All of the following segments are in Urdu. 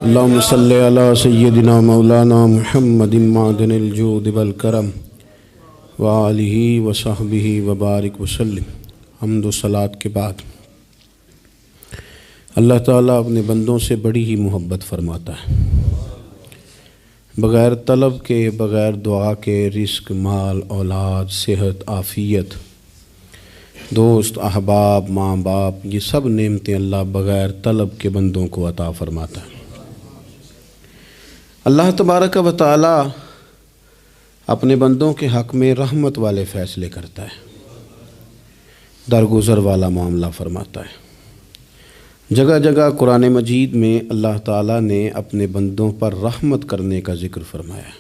اللہم صلی علی سیدنا مولانا محمد معدن الجود والکرم وآلہ وصحبہ وبارک وسلم۔ حمد و صلاۃ کے بعد اللہ تعالیٰ اپنے بندوں سے بڑی ہی محبت فرماتا ہے۔ بغیر طلب کے، بغیر دعا کے رزق، مال، اولاد، صحت، عافیت، دوست، احباب، ماں باپ، یہ سب نعمتیں اللہ بغیر طلب کے بندوں کو عطا فرماتا ہے۔ اللہ تبارک و تعالی اپنے بندوں کے حق میں رحمت والے فیصلے کرتا ہے، درگزر والا معاملہ فرماتا ہے۔ جگہ جگہ قرآن مجید میں اللہ تعالیٰ نے اپنے بندوں پر رحمت کرنے کا ذکر فرمایا ہے۔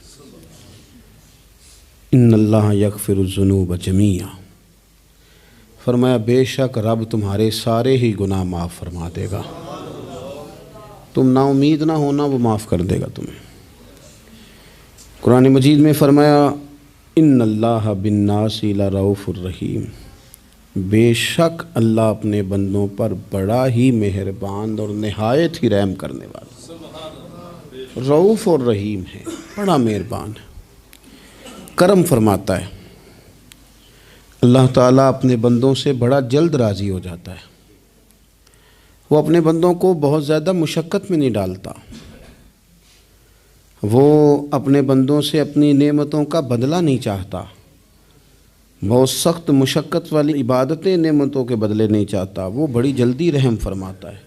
ان اللہ یغفر الذنوب جمیعا، فرمایا بے شک رب تمہارے سارے ہی گناہ معاف فرما دے گا، تم نا امید نہ ہونا، وہ معاف کر دے گا تمہیں۔ قرآن مجید میں فرمایا ان اللہ بالناس لرؤوف الرحیم، بے شک اللہ اپنے بندوں پر بڑا ہی مہربان اور نہایت ہی رحم کرنے والا، رؤوف اور رحیم ہے، بڑا مہربان ہے، کرم فرماتا ہے۔ اللہ تعالیٰ اپنے بندوں سے بڑا جلد راضی ہو جاتا ہے، وہ اپنے بندوں کو بہت زیادہ مشقت میں نہیں ڈالتا، وہ اپنے بندوں سے اپنی نعمتوں کا بدلہ نہیں چاہتا، بہت سخت مشقت والی عبادتیں نعمتوں کے بدلے نہیں چاہتا، وہ بڑی جلدی رحم فرماتا ہے۔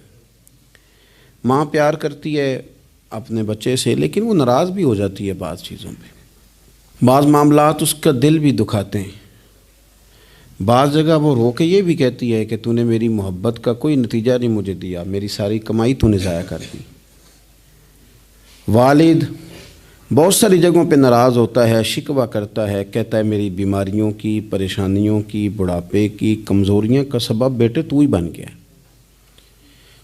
ماں پیار کرتی ہے اپنے بچے سے، لیکن وہ ناراض بھی ہو جاتی ہے بعض چیزوں پہ، بعض معاملات اس کا دل بھی دکھاتے ہیں، بعض جگہ وہ رو کے یہ بھی کہتی ہے کہ تو نے میری محبت کا کوئی نتیجہ نہیں مجھے دیا، میری ساری کمائی تو نے ضائع کر دی۔ والد بہت ساری جگہوں پہ ناراض ہوتا ہے، شکوہ کرتا ہے، کہتا ہے میری بیماریوں کی، پریشانیوں کی، بڑھاپے کی، کمزوریاں کا سبب بیٹے تو ہی بن گیا،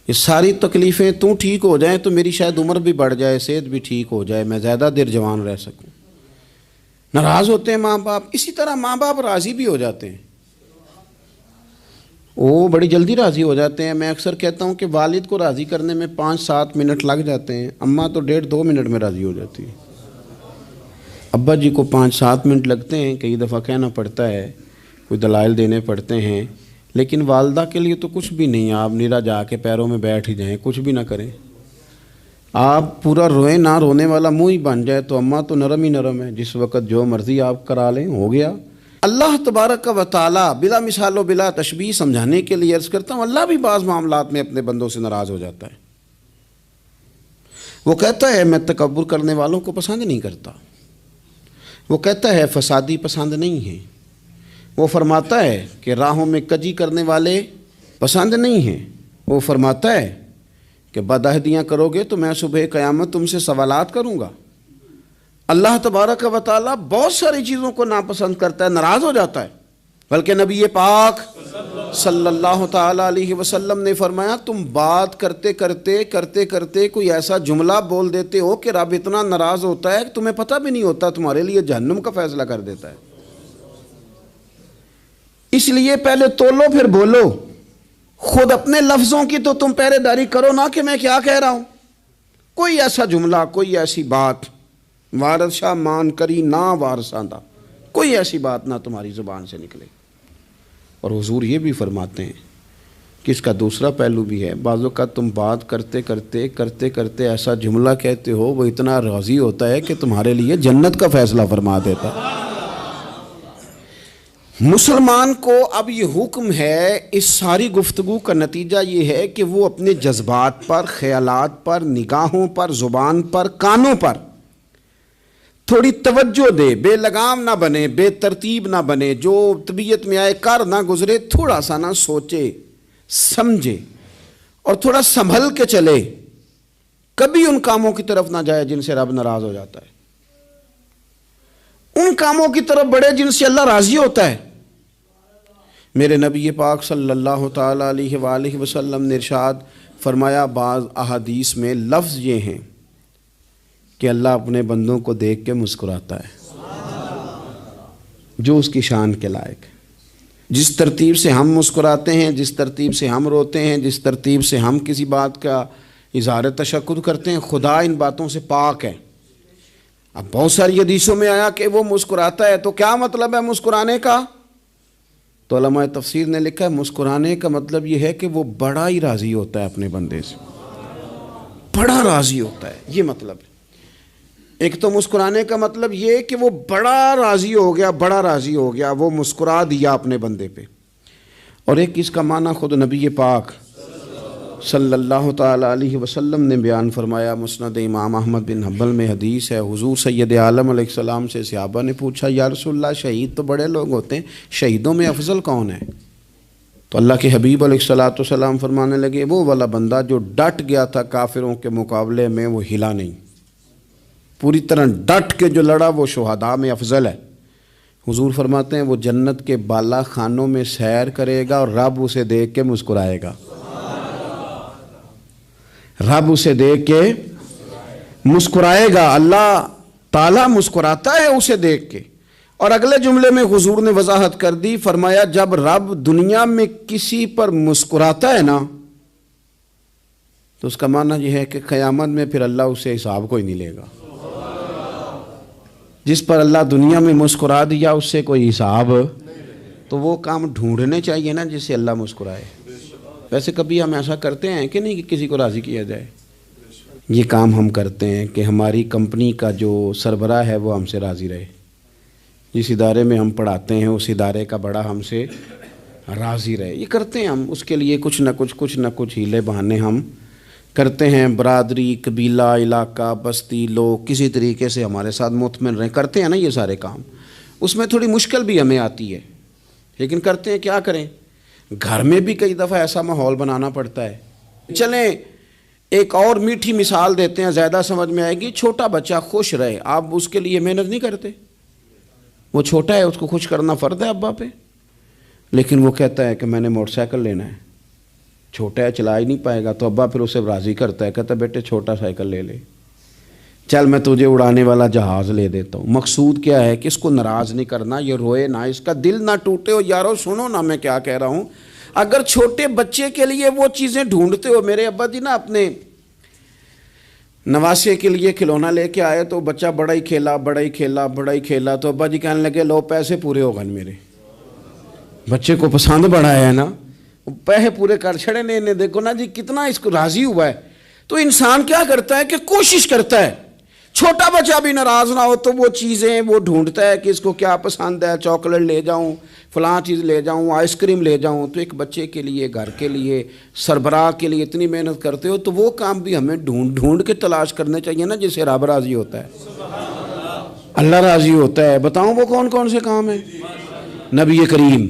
یہ ساری تکلیفیں تو ٹھیک ہو جائیں تو میری شاید عمر بھی بڑھ جائے، صحت بھی ٹھیک ہو جائے، میں زیادہ دیر جوان رہ سکوں۔ ناراض ہوتے ہیں ماں باپ، اسی طرح ماں باپ راضی بھی ہو جاتے ہیں، وہ بڑی جلدی راضی ہو جاتے ہیں۔ میں اکثر کہتا ہوں کہ والد کو راضی کرنے میں 5-7 منٹ لگ جاتے ہیں، اماں تو 1.5-2 منٹ میں راضی ہو جاتی ہے۔ ابا جی کو 5-7 منٹ لگتے ہیں، کئی دفعہ کہنا پڑتا ہے، کوئی دلائل دینے پڑتے ہیں، لیکن والدہ کے لیے تو کچھ بھی نہیں، آپ نیرا جا کے پیروں میں بیٹھ ہی جائیں، کچھ بھی نہ کریں، آپ پورا روئیں، نہ رونے والا منہ ہی بن جائے تو اماں تو نرم ہی نرم ہے، جس وقت جو مرضی آپ کرا لیں ہو گیا۔ اللہ تبارک و تعالی بلا مثال و بلا تشبیہ سمجھانے کے لیے عرض کرتا ہوں، اللہ بھی بعض معاملات میں اپنے بندوں سے ناراض ہو جاتا ہے۔ وہ کہتا ہے میں تکبر کرنے والوں کو پسند نہیں کرتا، وہ کہتا ہے فسادی پسند نہیں ہیں، وہ فرماتا ہے کہ راہوں میں کجی کرنے والے پسند نہیں ہیں، وہ فرماتا ہے کہ بدعہدیاں کرو گے تو میں صبح قیامت تم سے سوالات کروں گا۔ اللہ تبارک و تعالیٰ بہت ساری چیزوں کو ناپسند کرتا ہے، ناراض ہو جاتا ہے، بلکہ نبی پاک صلی اللہ تعالیٰ علیہ وسلم نے فرمایا تم بات کرتے کرتے کوئی ایسا جملہ بول دیتے ہو کہ رب اتنا ناراض ہوتا ہے کہ تمہیں پتہ بھی نہیں ہوتا، تمہارے لیے جہنم کا فیصلہ کر دیتا ہے۔ اس لیے پہلے تولو پھر بولو، خود اپنے لفظوں کی تو تم پہرے داری کرو نا کہ میں کیا کہہ رہا ہوں۔ کوئی ایسا جملہ، کوئی ایسی بات وارث شاہ مان کری نہ وارثاندہ، کوئی ایسی بات نہ تمہاری زبان سے نکلے۔ اور حضور یہ بھی فرماتے ہیں کہ اس کا دوسرا پہلو بھی ہے، بعض اوقات تم بات کرتے ایسا جملہ کہتے ہو وہ اتنا راضی ہوتا ہے کہ تمہارے لیے جنت کا فیصلہ فرما دیتا ہے۔ مسلمان کو اب یہ حکم ہے، اس ساری گفتگو کا نتیجہ یہ ہے کہ وہ اپنے جذبات پر، خیالات پر، نگاہوں پر، زبان پر، کانوں پر تھوڑی توجہ دے، بے لگام نہ بنے، بے ترتیب نہ بنے، جو طبیعت میں آئے کر نہ گزرے، تھوڑا سا نہ سوچے سمجھے اور تھوڑا سنبھل کے چلے، کبھی ان کاموں کی طرف نہ جائے جن سے رب ناراض ہو جاتا ہے، ان کاموں کی طرف بڑھے جن سے اللہ راضی ہوتا ہے۔ میرے نبی پاک صلی اللہ تعالیٰ علیہ وآلہ وسلم نے ارشاد فرمایا، بعض احادیث میں لفظ یہ ہیں کہ اللہ اپنے بندوں کو دیکھ کے مسکراتا ہے، جو اس کی شان کے لائق ہے۔ جس ترتیب سے ہم مسکراتے ہیں، جس ترتیب سے ہم روتے ہیں، جس ترتیب سے ہم کسی بات کا اظہار تشکر کرتے ہیں، خدا ان باتوں سے پاک ہے۔ اب بہت ساری حدیثوں میں آیا کہ وہ مسکراتا ہے، تو کیا مطلب ہے مسکرانے کا؟ تو علماء تفسیر نے لکھا ہے مسکرانے کا مطلب یہ ہے کہ وہ بڑا ہی راضی ہوتا ہے اپنے بندے سے، بڑا راضی ہوتا ہے، یہ مطلب ہے۔ ایک تو مسکرانے کا مطلب یہ کہ وہ بڑا راضی ہو گیا، بڑا راضی ہو گیا، وہ مسکرا دیا اپنے بندے پہ۔ اور ایک اس کا معنی خود نبی پاک صلی اللہ تعالیٰ علیہ وسلم نے بیان فرمایا۔ مسند امام احمد بن حنبل میں حدیث ہے، حضور سید عالم علیہ السلام سے صحابہ نے پوچھا یا رسول اللہ شہید تو بڑے لوگ ہوتے ہیں، شہیدوں میں افضل کون ہے؟ تو اللہ کے حبیب علیہ السلام فرمانے لگے وہ والا بندہ جو ڈٹ گیا تھا کافروں کے مقابلے میں، وہ ہلا نہیں، پوری طرح ڈٹ کے جو لڑا وہ شہداء میں افضل ہے۔ حضور فرماتے ہیں وہ جنت کے بالا خانوں میں سیر کرے گا اور رب اسے دیکھ کے مسکرائے گا، رب اسے دیکھ کے مسکرائے گا، اللہ تعالیٰ مسکراتا ہے اسے دیکھ کے۔ اور اگلے جملے میں حضور نے وضاحت کر دی، فرمایا جب رب دنیا میں کسی پر مسکراتا ہے نا تو اس کا معنی یہ ہے کہ قیامت میں پھر اللہ اسے حساب کوئی نہیں لے گا۔ جس پر اللہ دنیا میں مسکرا دیا اس سے کوئی حساب، تو وہ کام ڈھونڈنے چاہیے نا جس سے اللہ مسکرائے۔ ویسے کبھی ہم ایسا کرتے ہیں کہ نہیں کہ کسی کو راضی کیا جائے؟ یہ کام ہم کرتے ہیں کہ ہماری کمپنی کا جو سربراہ ہے وہ ہم سے راضی رہے، جس ادارے میں ہم پڑھاتے ہیں اس ادارے کا بڑا ہم سے راضی رہے، یہ کرتے ہیں ہم۔ اس کے لیے کچھ نہ کچھ ہیلے بہانے ہم کرتے ہیں، برادری، قبیلہ، علاقہ، بستی، لوگ کسی طریقے سے ہمارے ساتھ مطمئن رہیں، کرتے ہیں نا یہ سارے کام۔ اس میں تھوڑی مشکل بھی ہمیں آتی ہے لیکن کرتے ہیں، کیا کریں؟ گھر میں بھی کئی دفعہ ایسا ماحول بنانا پڑتا ہے۔ چلیں ایک اور میٹھی مثال دیتے ہیں، زیادہ سمجھ میں آئے گی۔ چھوٹا بچہ خوش رہے، آپ اس کے لیے محنت نہیں کرتے؟ وہ چھوٹا ہے، اس کو خوش کرنا فرض ہے ابا پہ، لیکن وہ کہتا ہے کہ میں نے موٹر سائیکل لینا ہے، چھوٹا ہے چلا ہی نہیں پائے گا، تو ابا پھر اسے راضی کرتا ہے، کہتا ہے بیٹے چھوٹا سائیکل لے لے، چل میں تجھے اڑانے والا جہاز لے دیتا ہوں۔ مقصود کیا ہے کہ اس کو ناراض نہیں کرنا، یہ روئے نہ، اس کا دل نہ ٹوٹے۔ ہو یارو سنو نا میں کیا کہہ رہا ہوں، اگر چھوٹے بچے کے لیے وہ چیزیں ڈھونڈتے ہو، میرے ابا جی نا اپنے نواسے کے لیے کھلونا لے کے آئے تو بچہ بڑا ہی کھیلا، تو ابا جی کہنے لگے لو پیسے پورے ہو گئے میرے، بچے کو پسند بڑا ہے نا، پیسے پورے کر چھڑے نے، دیکھو نا جی کتنا اس کو راضی ہوا ہے۔ تو انسان کیا کرتا ہے کہ کوشش کرتا ہے، چھوٹا بچہ بھی ناراض نہ ہو تو وہ چیزیں وہ ڈھونڈتا ہے کہ اس کو کیا پسند ہے، چاکلیٹ لے جاؤں، فلاں چیز لے جاؤں، آئس کریم لے جاؤں۔ تو ایک بچے کے لیے، گھر کے لیے، سربراہ کے لیے اتنی محنت کرتے ہو تو وہ کام بھی ہمیں ڈھونڈ کے تلاش کرنے چاہیے نا جس سے رب راضی ہوتا ہے، اللہ راضی ہوتا ہے۔ بتاؤں وہ کون کون سے کام ہیں؟ نبی کریم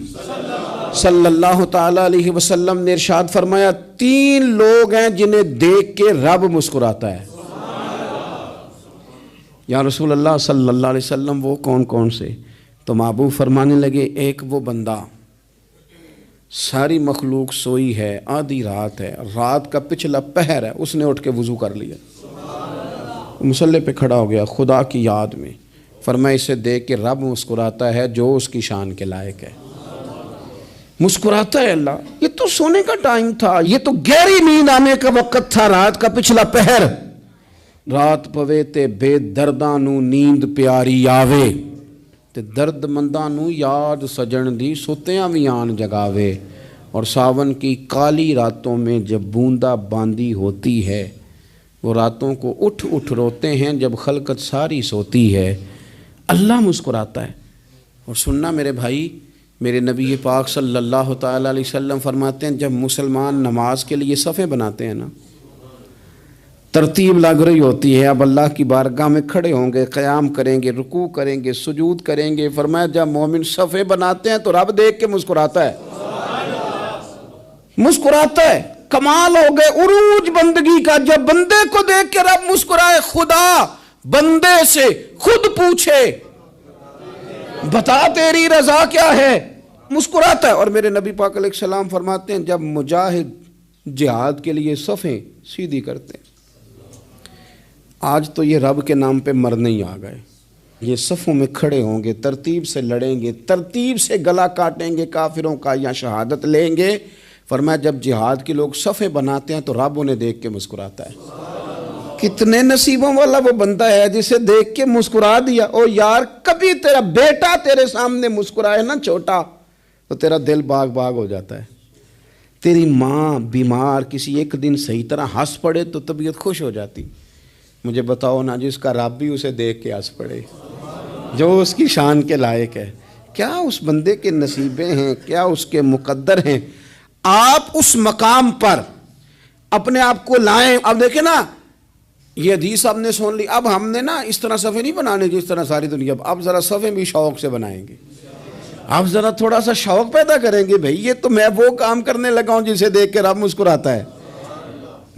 صلی اللہ تعالیٰ علیہ وسلم نے ارشاد فرمایا 3 لوگ ہیں جنہیں دیکھ کے رب مسکراتا ہے۔ یا رسول اللہ صلی اللہ علیہ وسلم وہ کون کون سے؟ تو محبوب فرمانے لگے ایک وہ بندہ ساری مخلوق سوئی ہے، آدھی رات ہے، رات کا پچھلا پہر ہے، اس نے اٹھ کے وضو کر لیا، مصلی پہ کھڑا ہو گیا خدا کی یاد میں، فرمایا اسے دیکھ کے رب مسکراتا ہے جو اس کی شان کے لائق ہے، مسکراتا ہے اللہ۔ یہ تو سونے کا ٹائم تھا، یہ تو گہری نیند آنے کا وقت تھا، رات کا پچھلا پہر، رات پوے تے بے درداں نو نیند پیاری آوے تے درد منداں نو یاد سجن دی ستیاں وی آن جگاوے، اور ساون کی کالی راتوں میں جب بوندا باندی ہوتی ہے وہ راتوں کو اٹھ روتے ہیں جب خلقت ساری سوتی ہے، اللہ مسکراتا ہے۔ اور سننا میرے بھائی، میرے نبی پاک صلی اللہ تعالیٰ علیہ وسلم فرماتے ہیں جب مسلمان نماز کے لیے صفیں بناتے ہیں نا، ترتیب لگ رہی ہوتی ہے، اب اللہ کی بارگاہ میں کھڑے ہوں گے، قیام کریں گے، رکوع کریں گے، سجود کریں گے، فرمایا جب مومن صفیں بناتے ہیں تو رب دیکھ کے مسکراتا ہے، مسکراتا ہے۔ کمال ہو گئے عروج بندگی کا، جب بندے کو دیکھ کے رب مسکرائے، خدا بندے سے خود پوچھے بتا تیری رضا کیا ہے، مسکراتا ہے۔ اور میرے نبی پاک علیہ السلام فرماتے ہیں جب مجاہد جہاد کے لیے صفیں سیدھی کرتے ہیں، آج تو یہ رب کے نام پہ مرنے ہی آ گئے، یہ صفوں میں کھڑے ہوں گے، ترتیب سے لڑیں گے، ترتیب سے گلا کاٹیں گے کافروں کا یا شہادت لیں گے، فرمایا جب جہاد کے لوگ صفیں بناتے ہیں تو رب انہیں دیکھ کے مسکراتا ہے۔ کتنے نصیبوں والا وہ بندہ ہے جسے دیکھ کے مسکرا دیا۔ او یار کبھی تیرا بیٹا تیرے سامنے مسکرائے نا چھوٹا تو تیرا دل باغ باغ ہو جاتا ہے۔ تیری ماں بیمار کسی ایک دن صحیح طرح ہنس پڑے تو طبیعت خوش ہو جاتی۔ مجھے بتاؤ نا جس کا رب بھی اسے دیکھ کے ہنس پڑے، جو اس کی شان کے لائق ہے، کیا اس بندے کے نصیبیں ہیں، کیا اس کے مقدر ہیں۔ آپ اس مقام پر اپنے آپ کو لائیں۔ اب دیکھیں نا یہ حدیث آپ نے سن لی، اب ہم نے نا اس طرح صفحے نہیں بنانے جس طرح ساری دنیا، اب ذرا صفحے بھی شوق سے بنائیں گے۔ اب ذرا تھوڑا سا شوق پیدا کریں گے، بھئی یہ تو میں وہ کام کرنے لگا ہوں جسے دیکھ کے رب مسکراتا ہے۔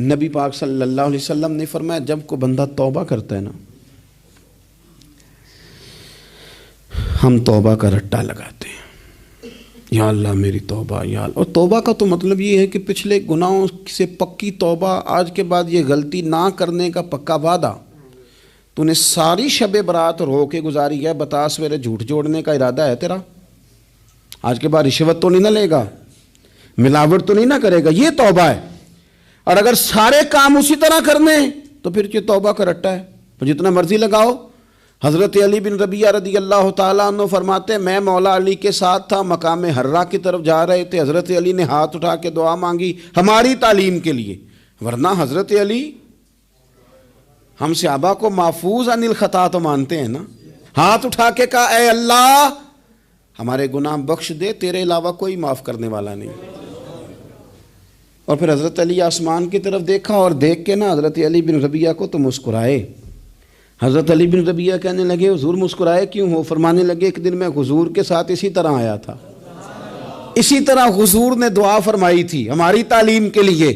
نبی پاک صلی اللہ علیہ وسلم نے فرمایا جب کوئی بندہ توبہ کرتا ہے نا، ہم توبہ کا رٹا لگاتے ہیں، یا اللہ میری توبہ یا اللہ۔ اور توبہ کا تو مطلب یہ ہے کہ پچھلے گناہوں سے پکی توبہ، آج کے بعد یہ غلطی نہ کرنے کا پکا وعدہ۔ تو نے ساری شب برات رو کے گزاری ہے، بتا سویرے جھوٹ جوڑنے کا ارادہ ہے تیرا؟ آج کے بعد رشوت تو نہیں نہ لے گا، ملاوٹ تو نہیں نہ کرے گا، یہ توبہ ہے۔ اور اگر سارے کام اسی طرح کرنے تو پھر یہ توبہ کا رٹا ہے، تو جتنا مرضی لگاؤ۔ حضرت علی بن ربیعہ رضی اللہ تعالیٰ عنہ فرماتے ہیں میں مولا علی کے ساتھ تھا، مقام حرہ کی طرف جا رہے تھے، حضرت علی نے ہاتھ اٹھا کے دعا مانگی ہماری تعلیم کے لیے، ورنہ حضرت علی ہم صحابہ کو محفوظ عن الخطا تو مانتے ہیں نا۔ ہاتھ اٹھا کے کہا اے اللہ ہمارے گناہ بخش دے، تیرے علاوہ کوئی معاف کرنے والا نہیں۔ اور پھر حضرت علی آسمان کی طرف دیکھا اور دیکھ کے نا حضرت علی بن ربیعہ کو تو مسکرائے۔ حضرت علی بن ربیعہ کہنے لگے حضور مسکرائے کیوں ہو؟ فرمانے لگے ایک دن میں حضور کے ساتھ اسی طرح آیا تھا، اسی طرح حضور نے دعا فرمائی تھی ہماری تعلیم کے لیے،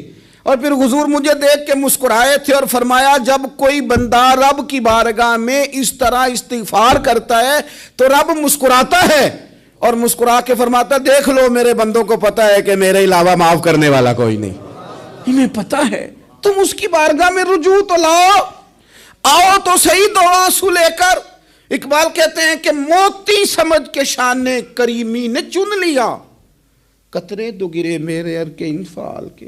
اور پھر حضور مجھے دیکھ کے مسکرائے تھے اور فرمایا جب کوئی بندہ رب کی بارگاہ میں اس طرح استغفار کرتا ہے تو رب مسکراتا ہے، اور مسکرا کے فرماتا دیکھ لو میرے بندوں کو پتا ہے کہ میرے علاوہ معاف کرنے والا کوئی نہیں، انہیں پتا ہے، تم اس کی بارگاہ میں رجوع تو لاؤ، آؤ تو صحیح دو آنسو لے کر۔ اقبال کہتے ہیں کہ موتی سمجھ کے شان کریمی نے چن لیا، قطرے دو گرے میرے ار کے انفعال کے،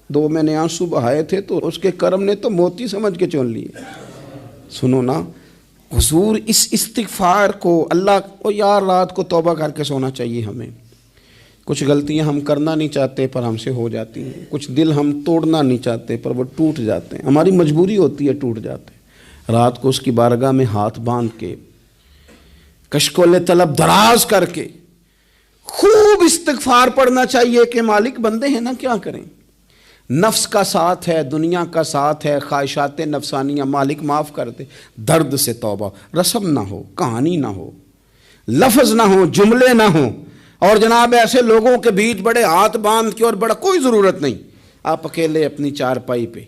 دو میں نے آنسو بہائے تھے تو اس کے کرم نے تو موتی سمجھ کے چن لیے۔ سنو نا حضور اس استغفار کو اللہ کو یار رات کو توبہ کر کے سونا چاہیے ہمیں۔ کچھ غلطیاں ہم کرنا نہیں چاہتے پر ہم سے ہو جاتی ہیں، کچھ دل ہم توڑنا نہیں چاہتے پر وہ ٹوٹ جاتے ہیں، ہماری مجبوری ہوتی ہے ٹوٹ جاتے ہیں۔ رات کو اس کی بارگاہ میں ہاتھ باندھ کے کشکول طلب دراز کر کے خوب استغفار پڑھنا چاہیے کہ مالک بندے ہیں نا کیا کریں، نفس کا ساتھ ہے، دنیا کا ساتھ ہے، خواہشات نفسانیہ، مالک معاف کر دے۔ درد سے توبہ، رسم نہ ہو، کہانی نہ ہو، لفظ نہ ہو، جملے نہ ہوں، اور جناب ایسے لوگوں کے بیچ بڑے ہاتھ باندھ کے اور بڑا کوئی ضرورت نہیں، آپ اکیلے اپنی چارپائی پہ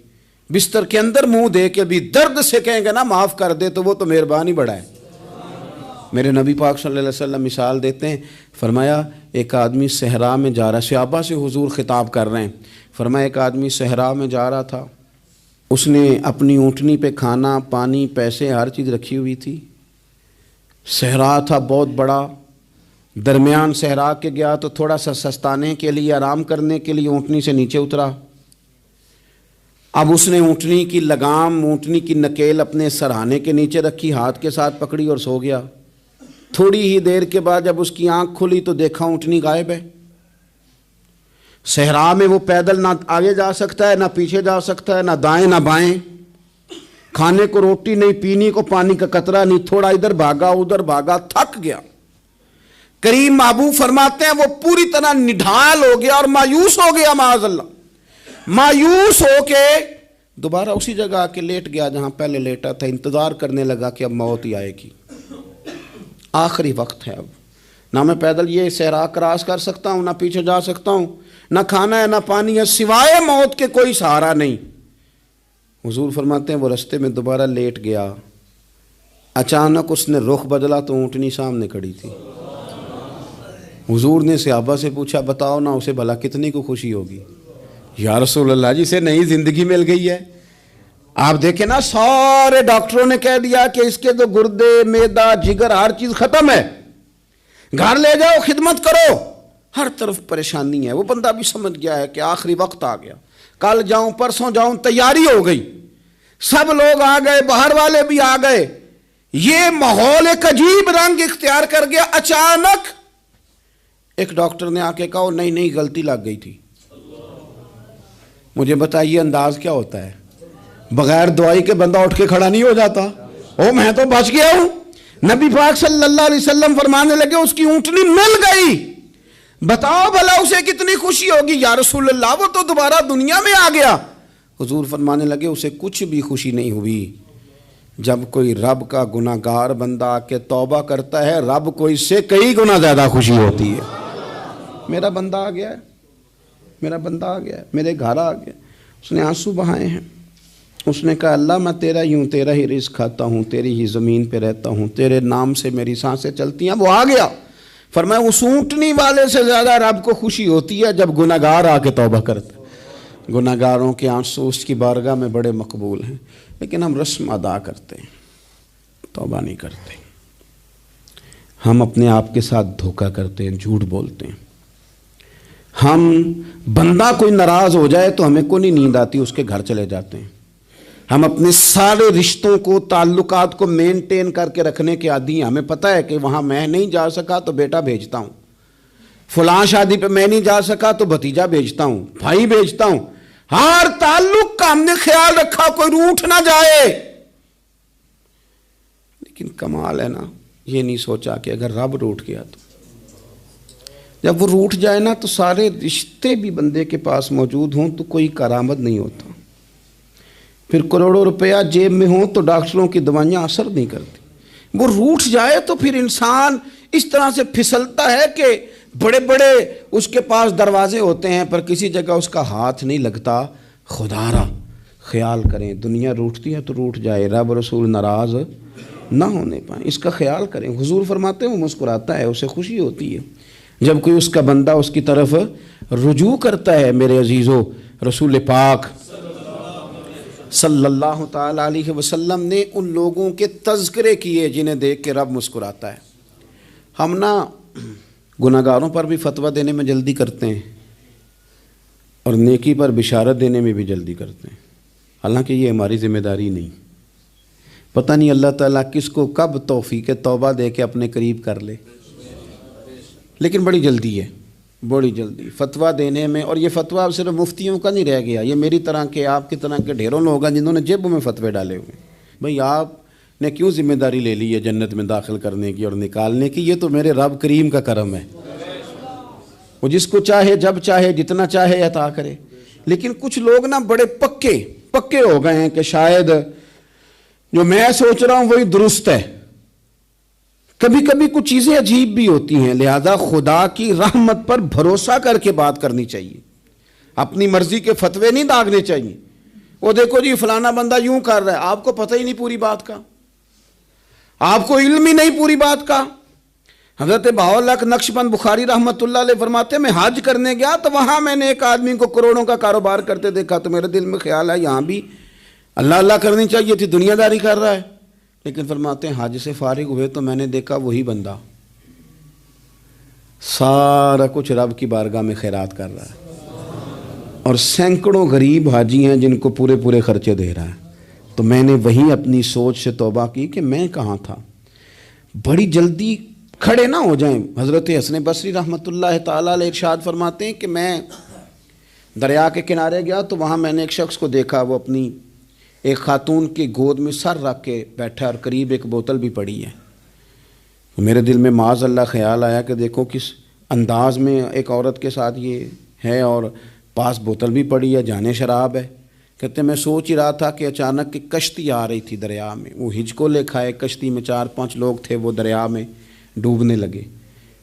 بستر کے اندر منہ دے کے بھی درد سے کہیں گے نا معاف کر دے تو وہ تو مہربانی بڑا ہے۔ میرے نبی پاک صلی اللہ علیہ وسلم مثال دیتے ہیں، فرمایا ایک آدمی صحرا میں جا رہا، صحابہ سے حضور خطاب کر رہے ہیں، فرمایا ایک آدمی صحرا میں جا رہا تھا، اس نے اپنی اونٹنی پہ کھانا پانی پیسے ہر چیز رکھی ہوئی تھی، صحرا تھا بہت بڑا، درمیان صحرا کے گیا تو تھوڑا سا سستانے کے لیے آرام کرنے کے لیے اونٹنی سے نیچے اترا، اب اس نے اونٹنی کی لگام اونٹنی کی نکیل اپنے سرہانے کے نیچے رکھی، ہاتھ کے ساتھ پکڑی اور سو گیا۔ تھوڑی ہی دیر کے بعد جب اس کی آنکھ کھلی تو دیکھا اونٹنی غائب ہے۔ صحرا میں وہ پیدل نہ آگے جا سکتا ہے، نہ پیچھے جا سکتا ہے، نہ دائیں نہ بائیں، کھانے کو روٹی نہیں، پینے کو پانی کا قطرہ نہیں، تھوڑا ادھر بھاگا ادھر بھاگا، تھک گیا۔ کریم محبوب فرماتے ہیں وہ پوری طرح نڈھال ہو گیا اور مایوس ہو گیا، معاذ اللہ، مایوس ہو کے دوبارہ اسی جگہ آ کے لیٹ گیا جہاں پہلے لیٹا تھا، انتظار کرنے لگا کہ اب موت ہی آئے گی، آخری وقت ہے، اب نہ میں پیدل یہ صحرا کراس کر سکتا ہوں، نہ پیچھے جا سکتا ہوں، نہ کھانا ہے نہ پانی ہے، سوائے موت کے کوئی سہارا نہیں۔ حضور فرماتے ہیں وہ رستے میں دوبارہ لیٹ گیا، اچانک اس نے رخ بدلا تو اونٹنی سامنے کھڑی تھی۔ حضور نے صحابہ سے پوچھا بتاؤ نا اسے بھلا کتنی کو خوشی ہوگی؟ یا رسول اللہ جسے نئی زندگی مل گئی ہے۔ آپ دیکھیں نا سارے ڈاکٹروں نے کہہ دیا کہ اس کے تو گردے معدہ جگر ہر چیز ختم ہے، گھر لے جاؤ خدمت کرو، ہر طرف پریشانی ہے. وہ بندہ بھی سمجھ گیا ہے کہ آخری وقت آ گیا, کل جاؤں پرسوں جاؤں, تیاری ہو گئی, سب لوگ آ گئے, باہر والے بھی آ گئے, یہ ماحول ایک عجیب رنگ اختیار کر گیا. اچانک ایک ڈاکٹر نے آ کے کہا نہیں نہیں غلطی لگ گئی تھی. مجھے بتائیے انداز کیا ہوتا ہے؟ بغیر دوائی کے بندہ اٹھ کے کھڑا نہیں ہو جاتا. او میں تو بچ گیا ہوں. نبی پاک صلی اللہ علیہ وسلم فرمانے لگے اس کی اونٹنی مل گئی. بتاؤ بھلا اسے کتنی خوشی ہوگی. یا رسول اللہ وہ تو دوبارہ دنیا میں آ گیا. حضور فرمانے لگے اسے کچھ بھی خوشی نہیں ہوئی. جب کوئی رب کا گناہ گار بندہ آ کے توبہ کرتا ہے, رب کو اس سے کئی گنا زیادہ خوشی ہوتی ہے. میرا بندہ آ گیا ہے, میرا بندہ آ گیا ہے, میرے گھر آ گیا. اس نے آنسو بہائے ہیں. اس نے کہا اللہ میں تیرا ہی ہوں, تیرا ہی رزق کھاتا ہوں, تیری ہی زمین پہ رہتا ہوں, تیرے نام سے میری سانسیں چلتی ہیں. وہ آ گیا. فرمایا اس اونٹنی والے سے زیادہ رب کو خوشی ہوتی ہے جب گناہ گار آ کے توبہ کرتا ہے. گناہ گاروں کے آنسو اس کی بارگاہ میں بڑے مقبول ہیں. لیکن ہم رسم ادا کرتے ہیں, توبہ نہیں کرتے. ہم اپنے آپ کے ساتھ دھوکہ کرتے ہیں, جھوٹ بولتے ہیں. ہم بندہ کوئی ناراض ہو جائے تو ہمیں کو نہیں نیند آتی, اس کے گھر چلے جاتے ہیں. ہم اپنے سارے رشتوں کو, تعلقات کو مینٹین کر کے رکھنے کے عادی ہیں. ہمیں پتہ ہے کہ وہاں میں نہیں جا سکا تو بیٹا بھیجتا ہوں, فلاں شادی پہ میں نہیں جا سکا تو بھتیجا بھیجتا ہوں, بھائی بھیجتا ہوں. ہر تعلق کا ہم نے خیال رکھا کوئی روٹھ نہ جائے. لیکن کمال ہے نا, یہ نہیں سوچا کہ اگر رب روٹھ گیا تو جب وہ روٹھ جائے نا تو سارے رشتے بھی بندے کے پاس موجود ہوں تو کوئی کارآمد نہیں ہوتا. پھر کروڑوں روپیہ جیب میں ہوں تو ڈاکٹروں کی دوائیاں اثر نہیں کرتی. وہ روٹھ جائے تو پھر انسان اس طرح سے پھسلتا ہے کہ بڑے بڑے اس کے پاس دروازے ہوتے ہیں پر کسی جگہ اس کا ہاتھ نہیں لگتا. خدا را خیال کریں, دنیا روٹتی ہے تو روٹھ جائے, رب رسول ناراض نہ ہونے پائیں, اس کا خیال کریں. حضور فرماتے ہیں وہ مسکراتا ہے, اسے خوشی ہوتی ہے جب کوئی اس کا بندہ اس کی طرف رجوع کرتا ہے. میرے عزیزو, رسول پاک صلی اللہ تعالی علیہ وسلم نے ان لوگوں کے تذکرے کیے جنہیں دیکھ کے رب مسکراتا ہے. ہم نا گناہ گاروں پر بھی فتویٰ دینے میں جلدی کرتے ہیں اور نیکی پر بشارت دینے میں بھی جلدی کرتے ہیں, حالانکہ یہ ہماری ذمہ داری نہیں. پتہ نہیں اللہ تعالیٰ کس کو کب توفیق توبہ دے کے اپنے قریب کر لے, لیکن بڑی جلدی ہے, بڑی جلدی فتویٰ دینے میں. اور یہ فتویٰ صرف مفتیوں کا نہیں رہ گیا, یہ میری طرح کے, آپ کی طرح کے ڈھیروں لوگ ہیں جنہوں نے جیبوں میں فتوے ڈالے ہوئے. بھئی آپ نے کیوں ذمہ داری لے لی ہے جنت میں داخل کرنے کی اور نکالنے کی؟ یہ تو میرے رب کریم کا کرم ہے, وہ جس کو چاہے جب چاہے جتنا چاہے عطا کرے. لیکن کچھ لوگ نا بڑے پکے ہو گئے ہیں کہ شاید جو میں سوچ رہا ہوں وہی درست ہے. کبھی کبھی کچھ چیزیں عجیب بھی ہوتی ہیں, لہذا خدا کی رحمت پر بھروسہ کر کے بات کرنی چاہیے. اپنی مرضی کے فتوے نہیں داغنے چاہیے. وہ دیکھو جی فلانا بندہ یوں کر رہا ہے, آپ کو پتہ ہی نہیں پوری بات کا, آپ کو علم ہی نہیں پوری بات کا. حضرت بہاءاللہ نقشبند بخاری رحمۃ اللہ علیہ فرماتے ہیں میں حج کرنے گیا تو وہاں میں نے ایک آدمی کو کروڑوں کا کاروبار کرتے دیکھا تو میرے دل میں خیال ہے یہاں بھی اللہ اللہ کرنی چاہیے تھی, دنیا داری کر رہا ہے. لیکن فرماتے ہیں حج سے فارغ ہوئے تو میں نے دیکھا وہی بندہ سارا کچھ رب کی بارگاہ میں خیرات کر رہا ہے اور سینکڑوں غریب حاجی ہیں جن کو پورے پورے خرچے دے رہا ہے. تو میں نے وہی اپنی سوچ سے توبہ کی کہ میں کہاں تھا. بڑی جلدی کھڑے نہ ہو جائیں. حضرت حسن بصری رحمۃ اللہ تعالیٰ علیہ ارشاد فرماتے ہیں کہ میں دریا کے کنارے گیا تو وہاں میں نے ایک شخص کو دیکھا, وہ اپنی ایک خاتون کی گود میں سر رکھ کے بیٹھا اور قریب ایک بوتل بھی پڑی ہے. میرے دل میں معاذ اللہ خیال آیا کہ دیکھو کس انداز میں ایک عورت کے ساتھ یہ ہے اور پاس بوتل بھی پڑی ہے, جانے شراب ہے. کہتے میں سوچ ہی رہا تھا کہ اچانک ایک کشتی آ رہی تھی دریا میں. وہ ہجکو لے کھائے, کشتی میں 4-5 لوگ تھے, وہ دریا میں ڈوبنے لگے.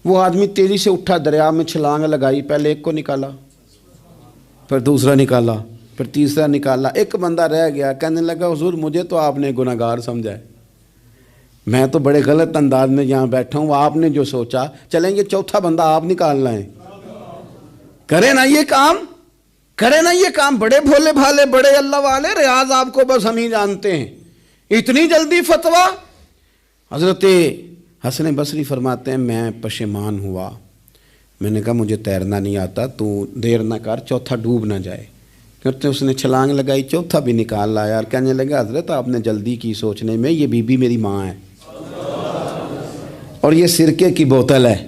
وہ آدمی تیزی سے اٹھا, دریا میں چھلانگ لگائی, پہلے ایک کو نکالا, پھر دوسرا نکالا, پھر تیسرا نکالا. ایک بندہ رہ گیا, کہنے لگا حضور مجھے تو آپ نے گناہ گار سمجھا ہے, میں تو بڑے غلط انداز میں یہاں بیٹھا ہوں, آپ نے جو سوچا. چلیں گے چوتھا بندہ آپ نکالنا ہے, کرے نا یہ کام, کرے نا یہ کام. بڑے بھولے بھالے, بڑے اللہ والے, ریاض آپ کو بس ہم ہی جانتے ہیں. اتنی جلدی فتویٰ. حضرت حسن بصری فرماتے ہیں میں پشیمان ہوا, میں نے کہا مجھے تیرنا نہیں آتا، تو دیر نہ کر، چوتھا ڈوب نہ جائے۔ کرتے اس نے چھلانگ لگائی، چوتھا بھی نکال لایا اور کہنے لگا حضرت آپ نے جلدی کی سوچنے میں، یہ بی بی میری ماں ہے اور یہ سرکے کی بوتل ہے۔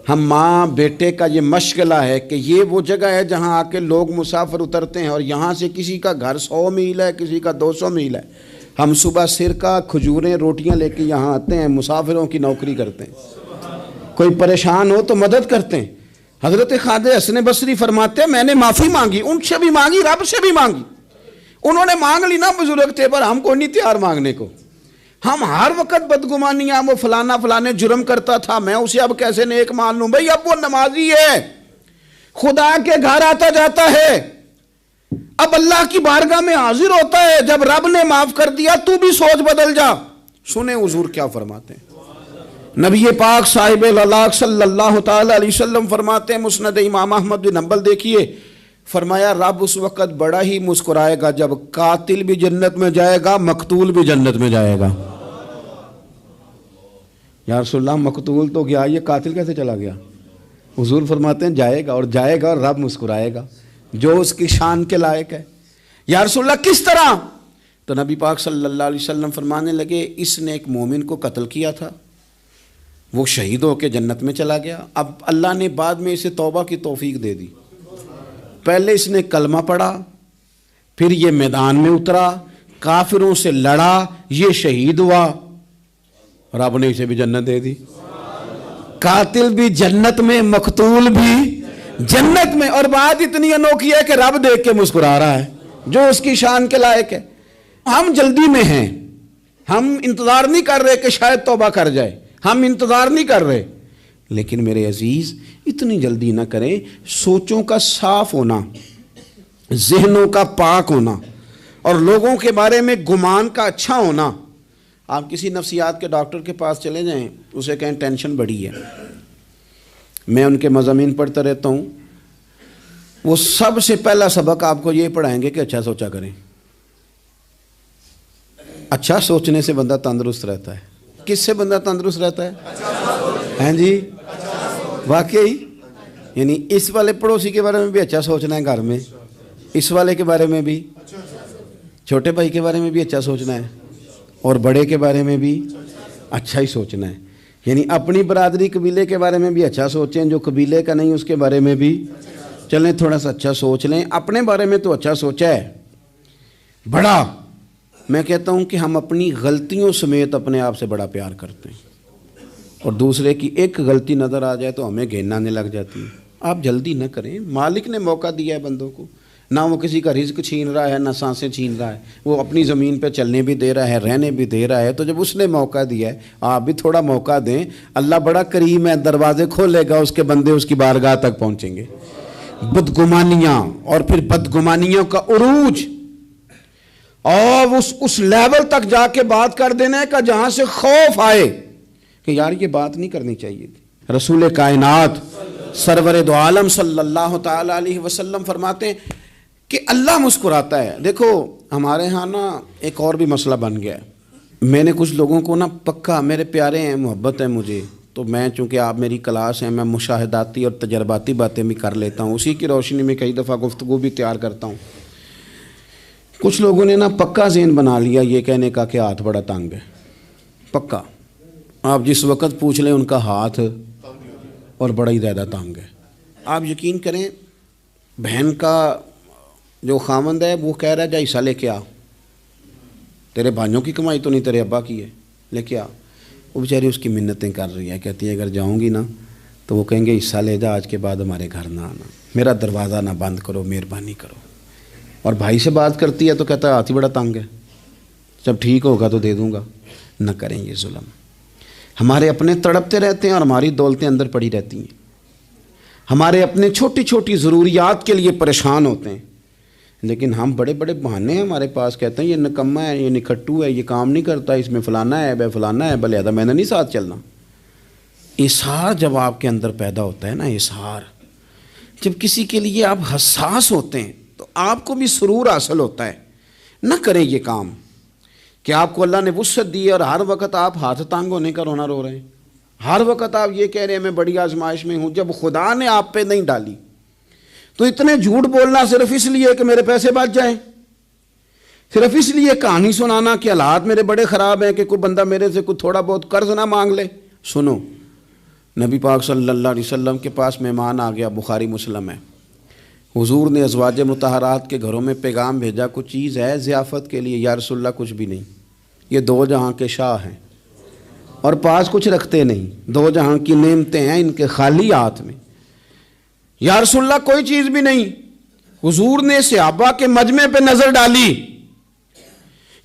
ہم ماں بیٹے کا یہ مشغلہ ہے کہ یہ وہ جگہ ہے جہاں آ کے لوگ مسافر اترتے ہیں، اور یہاں سے کسی کا گھر 100 میل ہے، کسی کا 200 میل ہے۔ ہم صبح سرکہ، کھجوریں، روٹیاں لے کے یہاں آتے ہیں، مسافروں کی نوکری کرتے ہیں، کوئی پریشان ہو تو مدد کرتے ہیں۔ حضرت خواجہ حسن بصری فرماتے ہیں میں نے معافی مانگی، ان سے بھی مانگی، رب سے بھی مانگی۔ انہوں نے مانگ لی نا بزرگ تھے، پر ہم کو نہیں تیار مانگنے کو۔ ہم ہر وقت بدگمانیاں، وہ فلانا فلانے جرم کرتا تھا، میں اسے اب کیسے نیک مان لوں؟ بھئی اب وہ نمازی ہے، خدا کے گھر آتا جاتا ہے، اب اللہ کی بارگاہ میں حاضر ہوتا ہے۔ جب رب نے معاف کر دیا تو بھی سوچ بدل جا۔ سنیں حضور کیا فرماتے ہیں۔ نبی پاک صاحب اللہ صلی اللہ تعالی علیہ وسلم فرماتے ہیں، مسند امام احمد بن حنبل دیکھیے، فرمایا رب اس وقت بڑا ہی مسکرائے گا جب قاتل بھی جنت میں جائے گا، مقتول بھی جنت میں جائے گا۔ یا رسول اللہ مقتول تو گیا، یہ قاتل کیسے چلا گیا؟ حضور فرماتے ہیں جائے گا، اور جائے گا اور رب مسکرائے گا، جو اس کی شان کے لائق ہے۔ یا رسول اللہ کس طرح؟ تو نبی پاک صلی اللہ علیہ وسلم فرمانے لگے اس نے ایک مومن کو قتل کیا تھا، وہ شہید ہو کے جنت میں چلا گیا، اب اللہ نے بعد میں اسے توبہ کی توفیق دے دی۔ پہلے اس نے کلمہ پڑھا، پھر یہ میدان میں اترا، کافروں سے لڑا، یہ شہید ہوا، رب نے اسے بھی جنت دے دی۔ قاتل بھی جنت میں، مقتول بھی جنت میں، اور بات اتنی انوکھی ہے کہ رب دیکھ کے مسکرا رہا ہے، جو اس کی شان کے لائق ہے۔ ہم جلدی میں ہیں، ہم انتظار نہیں کر رہے کہ شاید توبہ کر جائے، ہم انتظار نہیں کر رہے، لیکن میرے عزیز اتنی جلدی نہ کریں۔ سوچوں کا صاف ہونا، ذہنوں کا پاک ہونا، اور لوگوں کے بارے میں گمان کا اچھا ہونا۔ آپ کسی نفسیات کے ڈاکٹر کے پاس چلے جائیں، اسے کہیں ٹینشن بڑی ہے، میں ان کے مضامین پڑھتا رہتا ہوں، وہ سب سے پہلا سبق آپ کو یہ پڑھائیں گے کہ اچھا سوچا کریں۔ اچھا سوچنے سے بندہ تندرست رہتا ہے۔ کس سے بندہ تندرست رہتا ہے؟ ہیں جی واقعی، یعنی اس والے پڑوسی کے بارے میں بھی اچھا سوچنا ہے، گھر میں اس والے کے بارے میں بھی، چھوٹے بھائی کے بارے میں بھی اچھا سوچنا ہے، اور بڑے کے بارے میں بھی اچھا ہی سوچنا ہے۔ یعنی اپنی برادری قبیلے کے بارے میں بھی اچھا سوچیں، جو قبیلے کا نہیں اس کے بارے میں بھی چلیں تھوڑا سا اچھا سوچ لیں۔ اپنے بارے میں تو اچھا سوچا ہے بڑا، میں کہتا ہوں کہ ہم اپنی غلطیوں سمیت اپنے آپ سے بڑا پیار کرتے ہیں، اور دوسرے کی ایک غلطی نظر آ جائے تو ہمیں گھن آنے لگ جاتی ہے۔ آپ جلدی نہ کریں، مالک نے موقع دیا ہے بندوں کو، نہ وہ کسی کا رزق چھین رہا ہے، نہ سانسیں چھین رہا ہے، وہ اپنی زمین پہ چلنے بھی دے رہا ہے، رہنے بھی دے رہا ہے۔ تو جب اس نے موقع دیا ہے آپ بھی تھوڑا موقع دیں، اللہ بڑا کریم ہے، دروازے کھولے گا، اس کے بندے اس کی بارگاہ تک پہنچیں گے۔ بدگمانیاں اور پھر بدگمانیوں کا عروج، اور اس لیول تک جا کے بات کر دینا ہے کہ جہاں سے خوف آئے کہ یار یہ بات نہیں کرنی چاہیے تھی۔ رسول کائنات سرور دو عالم صلی اللہ تعالی علیہ وسلم فرماتے ہیں کہ اللہ مسکراتا ہے۔ دیکھو ہمارے ہاں نا ایک اور بھی مسئلہ بن گیا ہے، میں نے کچھ لوگوں کو نا پکا، میرے پیارے ہیں، محبت ہے مجھے، تو میں چونکہ آپ میری کلاس ہیں، میں مشاہداتی اور تجرباتی باتیں بھی کر لیتا ہوں، اسی کی روشنی میں کئی دفعہ گفتگو بھی تیار کرتا ہوں۔ کچھ لوگوں نے نا پکا ذہن بنا لیا یہ کہنے کا کہ ہاتھ بڑا تنگ ہے، پکا، آپ جس وقت پوچھ لیں ان کا ہاتھ اور بڑا ہی زیادہ تنگ ہے۔ آپ یقین کریں، بہن کا جو خامند ہے وہ کہہ رہا ہے جا حصہ لے کے آ، تیرے بھائیوں کی کمائی تو نہیں، تیرے ابا کی ہے، لے کے آ۔ وہ بیچاری اس کی منتیں کر رہی ہے، کہتی ہے اگر جاؤں گی نا تو وہ کہیں گے حصہ لے جا، آج کے بعد ہمارے گھر نہ آنا، میرا دروازہ نہ بند کرو، مہربانی کرو۔ اور بھائی سے بات کرتی ہے تو کہتا ہے ہاتھ ہی بڑا تنگ ہے، جب ٹھیک ہوگا تو دے دوں گا۔ نہ کریں یہ ظلم۔ ہمارے اپنے تڑپتے رہتے ہیں اور ہماری دولتیں اندر پڑی رہتی ہیں، ہمارے اپنے چھوٹی چھوٹی ضروریات کے لیے پریشان ہوتے ہیں، لیکن ہم بڑے بڑے بہانے ہیں ہمارے پاس، کہتے ہیں یہ نکمہ ہے، یہ نکھٹو ہے، یہ کام نہیں کرتا، اس میں فلانا ہے، بے فلانا ہے، بلہذا میں نے نہیں ساتھ چلنا۔ اظہار جب آپ کے اندر پیدا ہوتا ہے نا، اظہار جب کسی کے لیے آپ حساس ہوتے ہیں تو آپ کو بھی سرور حاصل ہوتا ہے۔ نہ کریں یہ کام کہ آپ کو اللہ نے وسعت دی اور ہر وقت آپ ہاتھ تانگ ہونے کا رونا رو رہے ہیں۔ ہر وقت آپ یہ کہہ رہے ہیں میں بڑی آزمائش میں ہوں، جب خدا نے آپ پہ نہیں ڈالی تو اتنے جھوٹ بولنا صرف اس لیے کہ میرے پیسے بچ جائیں، صرف اس لیے کہانی سنانا کہ حالات میرے بڑے خراب ہیں کہ کوئی بندہ میرے سے کوئی تھوڑا بہت قرض نہ مانگ لے۔ سنو، نبی پاک صلی اللہ علیہ وسلم کے پاس مہمان آ گیا، بخاری مسلم ہے، حضور نے ازواج مطہرات کے گھروں میں پیغام بھیجا، کچھ چیز ہے ضیافت کے لیے؟ یا رسول اللہ کچھ بھی نہیں، یہ دو جہاں کے شاہ ہیں اور پاس کچھ رکھتے نہیں، دو جہاں کی نعمتیں ہیں ان کے خالی ہاتھ میں۔ یا رسول اللہ کوئی چیز بھی نہیں۔ حضور نے صحابہ کے مجمع پہ نظر ڈالی،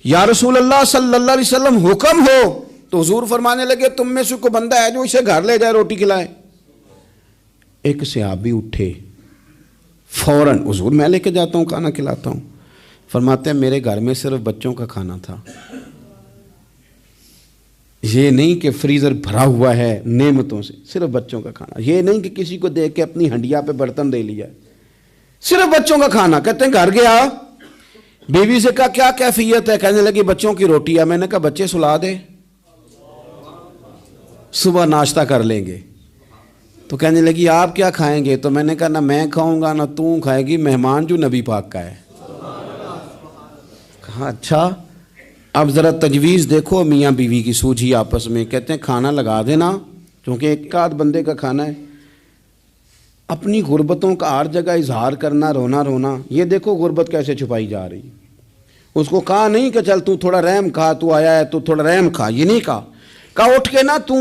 یا رسول اللہ صلی اللہ علیہ وسلم حکم ہو، تو حضور فرمانے لگے تم میں سے کوئی بندہ ہے جو اسے گھر لے جائے روٹی کھلائے؟ ایک صحابی اٹھے فوراً، حضور میں لے کے جاتا ہوں کھانا کھلاتا ہوں۔ فرماتے ہیں میرے گھر میں صرف بچوں کا کھانا تھا، یہ نہیں کہ فریزر بھرا ہوا ہے نعمتوں سے، صرف بچوں کا کھانا، یہ نہیں کہ کسی کو دیکھ کے اپنی ہنڈیا پہ برتن دے لیا، صرف بچوں کا کھانا۔ کہتے ہیں گھر گیا، بیوی سے کہا کیا کیفیت ہے؟ کہنے لگی بچوں کی روٹی ہے۔ میں نے کہا بچے سلا دے، صبح ناشتہ کر لیں گے۔ تو کہنے لگی آپ کیا کھائیں گے؟ تو میں نے کہا نہ میں کھاؤں گا نہ تو کھائے گی، مہمان جو نبی پاک کا ہے۔ کہا اچھا، اب ذرا تجویز دیکھو میاں بیوی کی سوجھی آپس میں۔ کہتے ہیں کھانا لگا دینا، کیونکہ ایک آدھ بندے کا کھانا ہے۔ اپنی غربتوں کا ہر جگہ اظہار کرنا، رونا رونا، یہ دیکھو غربت کیسے چھپائی جا رہی۔ اس کو کہا نہیں کہ چل تو تھوڑا رحم کھا، تو آیا ہے تو تھوڑا رحم کھا، یہ نہیں کہا اٹھ کے نا تو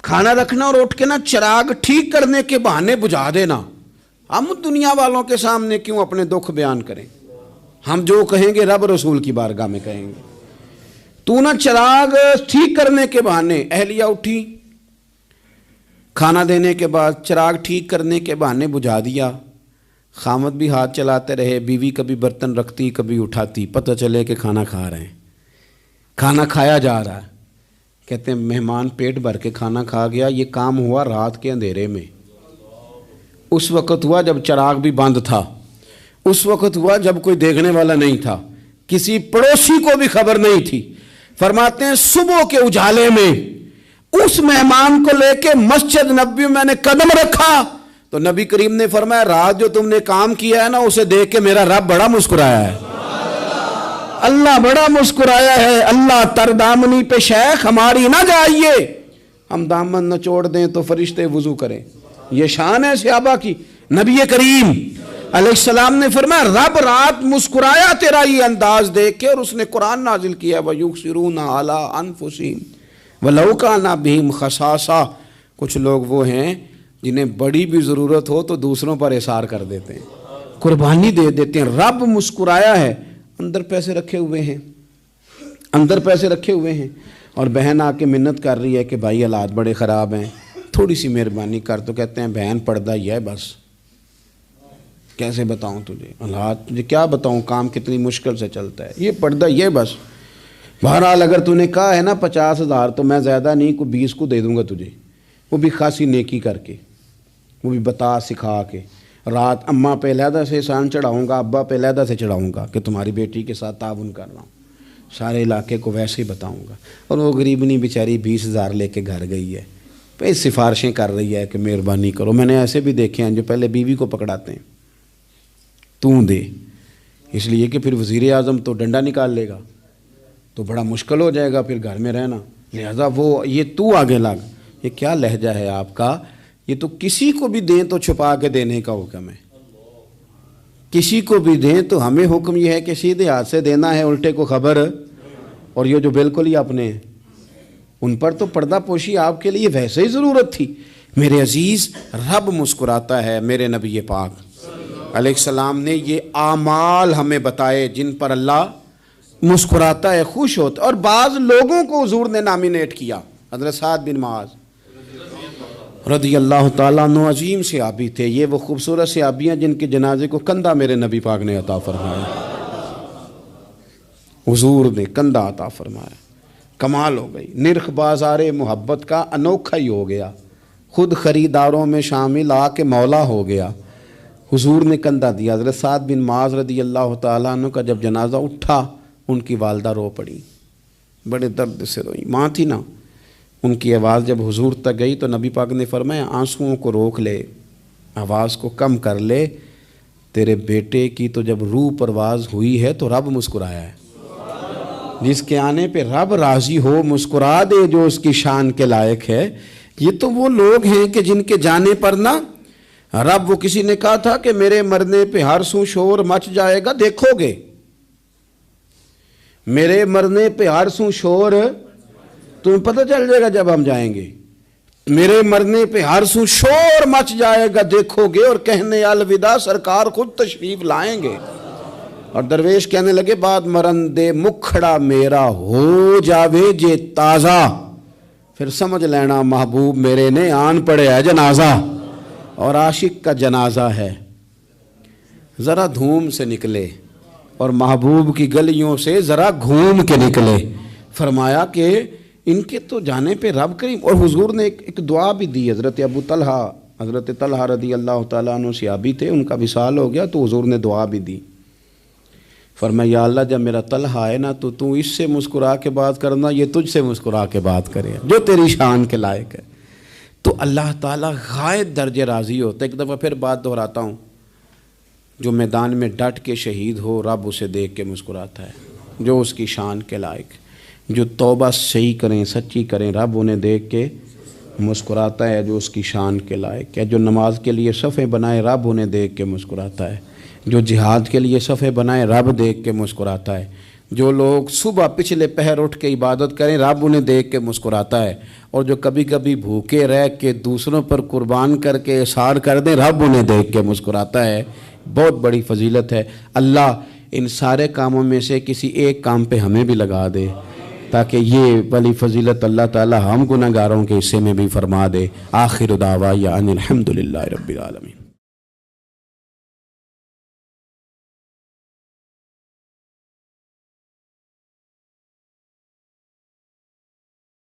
کھانا رکھنا اور اٹھ کے نا چراغ ٹھیک کرنے کے بہانے بجھا دینا۔ ہم دنیا والوں کے سامنے کیوں اپنے دکھ بیان کریں؟ ہم جو کہیں گے رب رسول کی بارگاہ میں کہیں گے۔ تو نا چراغ ٹھیک کرنے کے بہانے، اہلیہ اٹھی، کھانا دینے کے بعد چراغ ٹھیک کرنے کے بہانے بجھا دیا۔ خامد بھی ہاتھ چلاتے رہے، بیوی کبھی برتن رکھتی کبھی اٹھاتی، پتہ چلے کہ کھانا کھا رہے ہیں، کھانا کھایا جا رہا ہے۔ کہتے ہیں مہمان پیٹ بھر کے کھانا کھا گیا۔ یہ کام ہوا رات کے اندھیرے میں، اس وقت ہوا جب چراغ بھی بند تھا، اس وقت ہوا جب کوئی دیکھنے والا نہیں تھا، کسی پڑوسی کو بھی خبر نہیں تھی۔ فرماتے ہیں صبح کے اجالے میں اس مہمان کو لے کے مسجد نبوی میں نے قدم رکھا تو نبی کریم نے فرمایا رات جو تم نے کام کیا ہے نا اسے دیکھ کے میرا رب بڑا مسکرایا ہے، اللہ بڑا مسکرایا ہے۔ اللہ تر دامنی پہ شیخ ہماری نہ جائیے، ہم دامن نچوڑ دیں تو فرشتے وضو کریں۔ یہ شان ہے صحابہ کی۔ نبی کریم علیہ السلام نے فرمایا رب رات مسکرایا تیرا یہ انداز دیکھ کے، اور اس نے قرآن نازل کیا وَيُؤْثِرُونَ عَلَىٰ أَنفُسِهِمْ وَلَوْ كَانَ بِهِمْ خَصَاصَةٌ۔ کچھ لوگ وہ ہیں جنہیں بڑی بھی ضرورت ہو تو دوسروں پر اثار کر دیتے ہیں، قربانی دے دیتے ہیں۔ رب مسکرایا ہے، اندر پیسے رکھے ہوئے ہیں، اندر پیسے رکھے ہوئے ہیں، اور بہن آ کے منت کر رہی ہے کہ بھائی حالات بڑے خراب ہیں، تھوڑی سی مہربانی کر۔ تو کہتے ہیں بہن پردہ ہی ہے بس، کیسے بتاؤں تجھے حالات، مجھے کیا بتاؤں کام کتنی مشکل سے چلتا ہے، یہ پردہ یہ بس۔ بہرحال اگر تو نے کہا ہے نا 50,000 تو میں زیادہ نہیں کوئی 20 کو دے دوں گا تجھے، وہ بھی خاصی نیکی کر کے، وہ بھی بتا سکھا کے۔ رات اماں پہ علیحدہ سے احسان چڑھاؤں گا، ابا پہ علیحدہ سے چڑھاؤں گا کہ تمہاری بیٹی کے ساتھ تعاون کر رہا ہوں، سارے علاقے کو ویسے ہی بتاؤں گا۔ اور وہ غریبنی بیچاری 20,000 لے کے گھر گئی ہے، پھر سفارشیں کر رہی ہے کہ مہربانی کرو۔ میں نے ایسے بھی دیکھے ہیں جو پہلے بیوی کو پکڑاتے ہیں تو دے، اس لیے کہ پھر وزیر اعظم تو ڈنڈا نکال لے گا تو بڑا مشکل ہو جائے گا پھر گھر میں رہنا، لہذا وہ یہ تو آگے لگ۔ یہ کیا لہجہ ہے آپ کا؟ یہ تو کسی کو بھی دیں تو چھپا کے دینے کا حکم ہے، کسی کو بھی دیں تو ہمیں حکم یہ ہے کہ سیدھے ہاتھ سے دینا ہے، الٹے کو خبر۔ اور یہ جو بالکل ہی اپنے ہیں ان پر تو پردہ پوشی آپ کے لیے ویسے ہی ضرورت تھی۔ میرے عزیز، رب مسکراتا ہے۔ میرے نبی پاک علیہ السلام نے یہ اعمال ہمیں بتائے جن پر اللہ مسکراتا ہے، خوش ہوتا ہے۔ اور بعض لوگوں کو حضور نے نامینیٹ کیا۔ حضرت سعد بن معاذ رضی اللہ تعالیٰ عنہ عظیم صحابی تھے، یہ وہ خوبصورت صحابیاں جن کے جنازے کو کندھا میرے نبی پاک نے عطا فرمایا، حضور نے کندھا عطا فرمایا۔ کمال ہو گئی، نرخ بازار محبت کا انوکھا ہی ہو گیا، خود خریداروں میں شامل آ کے مولا ہو گیا۔ حضور نے کندھا دیا۔ حضرت سعد بن معاذ رضی اللہ تعالیٰ عنہ کا جب جنازہ اٹھا، ان کی والدہ رو پڑی، بڑے درد سے روئی، ماں تھی نا، ان کی آواز جب حضور تک گئی تو نبی پاک نے فرمایا آنسوؤں کو روک لے، آواز کو کم کر لے، تیرے بیٹے کی تو جب روح پرواز ہوئی ہے تو رب مسکرایا ہے۔ جس کے آنے پہ رب راضی ہو مسکرا دے جو اس کی شان کے لائق ہے۔ یہ تو وہ لوگ ہیں کہ جن کے جانے پر نہ رب، وہ کسی نے کہا تھا کہ میرے مرنے پہ ہر سو شور مچ جائے گا، دیکھو گے میرے مرنے پہ ہر سو شور تمہیں پتہ چل جائے گا جب ہم جائیں گے، میرے مرنے پہ ہر سو شور مچ جائے گا دیکھو گے، اور کہنے الوداع سرکار خود تشریف لائیں گے۔ اور درویش کہنے لگے بعد مرندے مکھڑا میرا ہو جاوے جے تازہ، پھر سمجھ لینا محبوب میرے نے آن پڑے ہے جنازہ۔ اور عاشق کا جنازہ ہے، ذرا دھوم سے نکلے اور محبوب کی گلیوں سے ذرا گھوم کے نکلے۔ فرمایا کہ ان کے تو جانے پہ رب کریم، اور حضور نے ایک دعا بھی دی۔ حضرت ابو طلحہ، حضرت طلحہ رضی اللہ تعالیٰ عنہ صحابی تھے، ان کا وصال ہو گیا تو حضور نے دعا بھی دی۔ فرمایا یا اللہ جب میرا طلحہ آئے نا تو اس سے مسکرا کے بات کرنا، یہ تجھ سے مسکرا کے بات کرے جو تیری شان کے لائق ہے۔ تو اللہ تعالیٰ غائب درجے راضی ہوتا ہے۔ ایک دفعہ پھر بات دہراتا ہوں، جو میدان میں ڈٹ کے شہید ہو رب اسے دیکھ کے مسکراتا ہے جو اس کی شان کے لائق۔ جو توبہ صحیح کریں، سچی کریں، رب انہیں دیکھ کے مسکراتا ہے جو اس کی شان کے لائق ہے۔ جو نماز کے لیے صفیں بنائے رب انہیں دیکھ کے مسکراتا ہے۔ جو جہاد کے لیے صفیں بنائے رب دیکھ کے مسکراتا ہے۔ جو لوگ صبح پچھلے پہر اٹھ کے عبادت کریں رب انہیں دیکھ کے مسکراتا ہے۔ اور جو کبھی کبھی بھوکے رہ کے دوسروں پر قربان کر کے احسان کر دیں رب انہیں دیکھ کے مسکراتا ہے۔ بہت بڑی فضیلت ہے۔ اللہ ان سارے کاموں میں سے کسی ایک کام پہ ہمیں بھی لگا دے تاکہ یہ بڑی فضیلت اللہ تعالی ہم گناہگاروں کے حصے میں بھی فرما دے۔ آخر دعوانا ان الحمد للہ رب العالمین۔